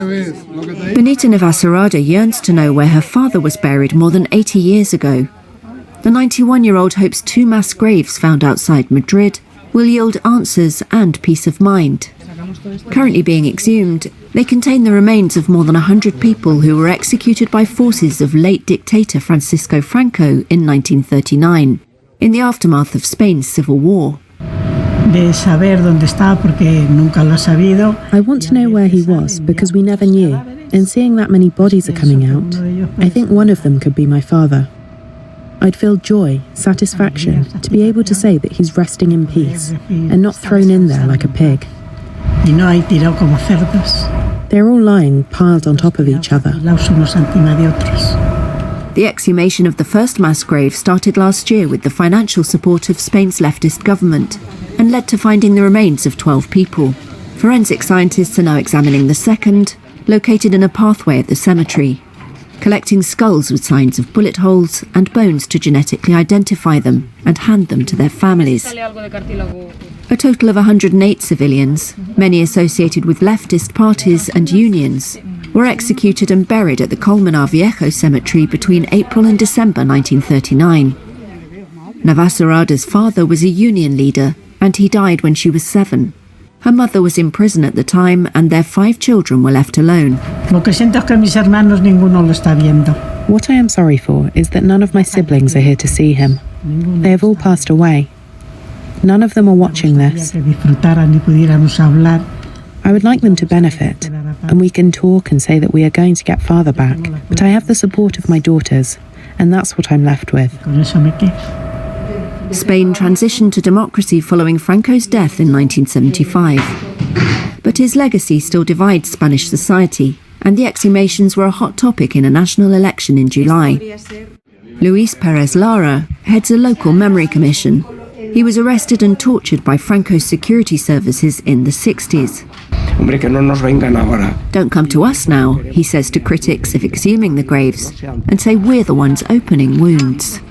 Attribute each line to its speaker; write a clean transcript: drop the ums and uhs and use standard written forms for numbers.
Speaker 1: Benita Navacerrada yearns to know where her father was buried more than 80 years ago. The 91-year-old hopes 2 mass graves found outside Madrid will yield answers and peace of mind. Currently being exhumed, they contain the remains of more than 100 people who were executed by forces of late dictator Francisco Franco in 1939, in the aftermath of Spain's civil war.
Speaker 2: I
Speaker 3: want to know where he was because we never knew, and seeing that many bodies are coming out, I think one of them could be my father. I'd feel joy, satisfaction, to be able to say that he's resting in peace and not thrown in there like a pig. They're all lying piled on top of each other.
Speaker 1: The exhumation of the first mass grave started last year with the financial support of Spain's leftist government and led to finding the remains of 12 people. Forensic scientists are now examining the second, located in a pathway at the cemetery, collecting skulls with signs of bullet holes and bones to genetically identify them and hand them to their families. A total of 108 civilians, many associated with leftist parties and unions, were executed and buried at the Colmenar Viejo cemetery between April and December 1939. Navacerrada's father was a union leader, and he died when she was 7. Her mother was in prison at the time, and their 5 children were left alone.
Speaker 3: What I am sorry for is that none of my siblings are here to see him. They have all passed away. None of them are watching this. I would like them to benefit, and we can talk and say that we are going to get father back, but I have the support of my daughters, and that's what I'm left with.
Speaker 1: Spain transitioned to democracy following Franco's death in 1975. But his legacy still divides Spanish society, and the exhumations were a hot topic in a national election in July. Luis Perez Lara heads a local memory commission. He was arrested and tortured by Franco's security services in the 60s. Don't come to us now, he says to critics of exhuming the graves, and say we're the ones opening wounds.